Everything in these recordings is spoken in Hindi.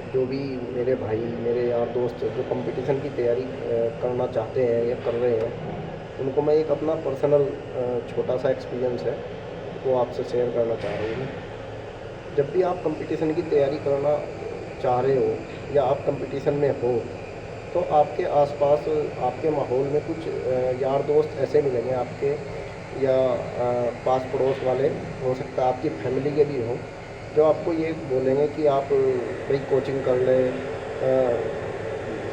जो भी मेरे भाई, मेरे यार दोस्त जो कंपटीशन की तैयारी करना चाहते हैं या कर रहे हैं, उनको मैं एक अपना पर्सनल छोटा सा एक्सपीरियंस है, वो आपसे शेयर करना चाह रहा हूँ मैं। जब भी आप कंपटीशन की तैयारी करना चाह रहे हो या आप कंपटीशन में हो, तो आपके आसपास, आपके माहौल में कुछ यार दोस्त ऐसे मिलेंगे आपके, या पास पड़ोस वाले, हो सकता है आपकी फैमिली के भी हों, जो आपको ये बोलेंगे कि आप भाई कोचिंग कर लें,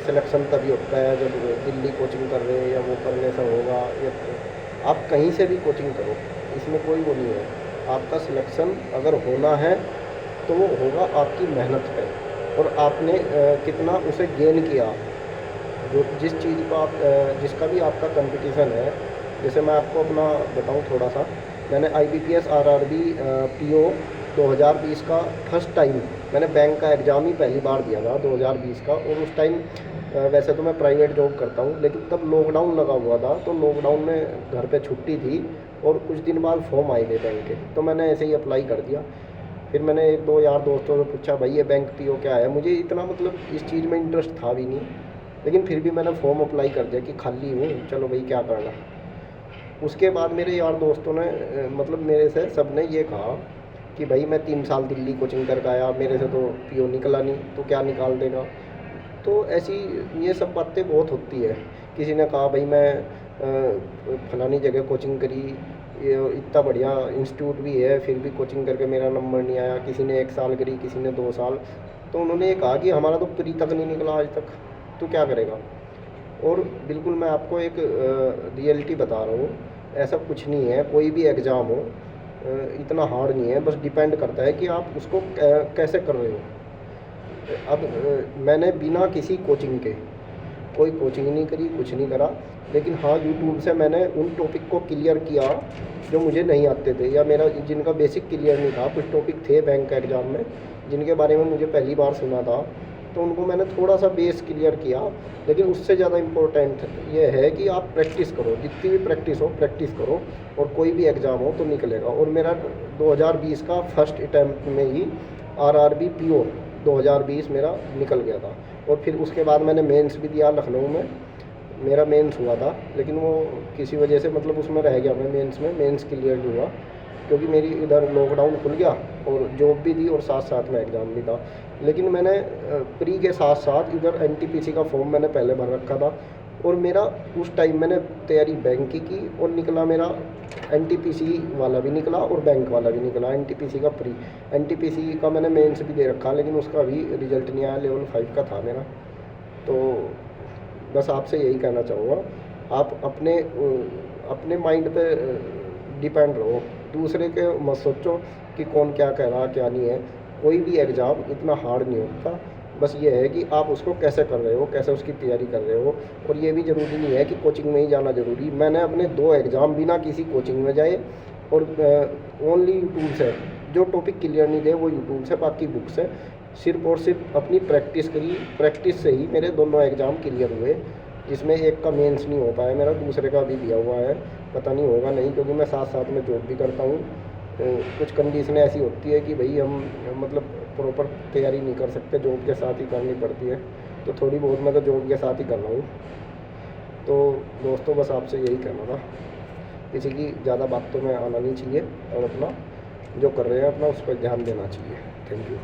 सिलेक्शन तभी होता है जब दिल्ली कोचिंग कर रहे हैं, या वो करने से होगा, या आप कहीं से भी कोचिंग करो, इसमें कोई वो नहीं है। आपका सिलेक्शन अगर होना है तो वो होगा आपकी मेहनत पे, और आपने कितना उसे गेन किया। जो जिस चीज़ का आप जिसका भी आपका कंपटीशन है, जैसे मैं आपको अपना बताऊं थोड़ा सा, मैंने IBPS RRB PO 2020 का फर्स्ट टाइम, मैंने बैंक का एग्ज़ाम ही पहली बार दिया था 2020 का। और उस टाइम वैसे तो मैं प्राइवेट जॉब करता हूँ, लेकिन तब लॉकडाउन लगा हुआ था, तो लॉकडाउन में घर पे छुट्टी थी, और कुछ दिन बाद फॉर्म आए थे बैंक के, तो मैंने ऐसे ही अप्लाई कर दिया। फिर मैंने एक दो यार दोस्तों से पूछा, भाई ये बैंक PO क्या है। मुझे इतना मतलब इस चीज़ में इंटरेस्ट था भी नहीं, लेकिन फिर भी मैंने फॉर्म अप्लाई कर दिया कि खाली हूँ, चलो भाई क्या करना। उसके बाद मेरे यार दोस्तों ने मतलब मेरे से सब ने ये कहा कि भाई मैं 3 साल दिल्ली कोचिंग करके आया, मेरे से तो PO निकला नहीं, तो क्या निकाल देगा। तो ऐसी ये सब बातें बहुत होती है। किसी ने कहा भाई मैं फलानी जगह कोचिंग करी, ये इतना बढ़िया इंस्टीट्यूट भी है, फिर भी कोचिंग करके मेरा नंबर नहीं आया। किसी ने 1 साल करी, किसी ने 2 साल। तो उन्होंने ये कहा कि हमारा तो प्री तक नहीं निकला आज तक, तो क्या करेगा। और बिल्कुल मैं आपको एक रियलिटी बता रहा हूँ, ऐसा कुछ नहीं है। कोई भी एग्ज़ाम हो इतना हार्ड नहीं है, बस डिपेंड करता है कि आप उसको कैसे कर रहे हो। अब मैंने बिना किसी कोचिंग के, कोई कोचिंग नहीं करी, कुछ नहीं करा, लेकिन हाँ यूट्यूब से मैंने उन टॉपिक को क्लियर किया जो मुझे नहीं आते थे, या मेरा जिनका बेसिक क्लियर नहीं था। कुछ टॉपिक थे बैंक का एग्ज़ाम में जिनके बारे में मुझे पहली बार सुना था, तो उनको मैंने थोड़ा सा बेस क्लियर किया। लेकिन उससे ज़्यादा इम्पोर्टेंट ये है कि आप प्रैक्टिस करो, जितनी भी प्रैक्टिस हो प्रैक्टिस करो, और कोई भी एग्ज़ाम हो तो निकलेगा। और मेरा 2020 का फर्स्ट अटैम्प्ट में ही RRB PO 2020 मेरा निकल गया था। और फिर उसके बाद मैंने मेंस भी दिया लखनऊ में, मेरा मेंस हुआ था, लेकिन वो किसी वजह से मतलब उसमें रह गया, मैं मेंस क्लियर नहीं हुआ, क्योंकि मेरी इधर लॉकडाउन खुल गया और जॉब भी थी और साथ साथ में एग्ज़ाम भी था। लेकिन मैंने प्री के साथ साथ इधर NTPC का फॉर्म मैंने पहले भर रखा था, और मेरा उस टाइम मैंने तैयारी बैंक की और निकला मेरा NTPC वाला भी निकला और बैंक वाला भी निकला। NTPC का प्री, NTPC का मैंने मेंस भी दे रखा, लेकिन उसका अभी रिजल्ट नहीं आया, लेवल 5 का था मेरा। तो बस आपसे यही कहना चाहूँगा, आप अपने माइंड पे डिपेंड रहो, दूसरे के मत सोचो कि कौन क्या कह रहा क्या नहीं है। कोई भी एग्ज़ाम इतना हार्ड नहीं होता, बस ये है कि आप उसको कैसे कर रहे हो, कैसे उसकी तैयारी कर रहे हो। और ये भी ज़रूरी नहीं है कि कोचिंग में ही जाना ज़रूरी। मैंने अपने 2 एग्ज़ाम बिना किसी कोचिंग में जाए, और ओनली यूट्यूब से, जो टॉपिक क्लियर नहीं थे वो यूट्यूब से, बाकी बुक से, सिर्फ और सिर्फ अपनी प्रैक्टिस करी। प्रैक्टिस से ही मेरे दोनों एग्ज़ाम क्लियर हुए, जिसमें एक का मेंस नहीं हो पाया मेरा, दूसरे का भी दिया हुआ है, पता नहीं होगा नहीं, क्योंकि मैं साथ साथ में जॉब भी करता हूँ। तो कुछ कंडीशनें ऐसी होती है कि भाई हम मतलब प्रॉपर तैयारी नहीं कर सकते, जॉब के साथ ही करनी पड़ती है। तो थोड़ी बहुत मैं तो जॉब के साथ ही कर रहा हूँ। तो दोस्तों बस आपसे यही कहना था, किसी की ज़्यादा बातों में आना नहीं चाहिए, और अपना जो कर रहे हैं अपना उस पर ध्यान देना चाहिए। Thank you.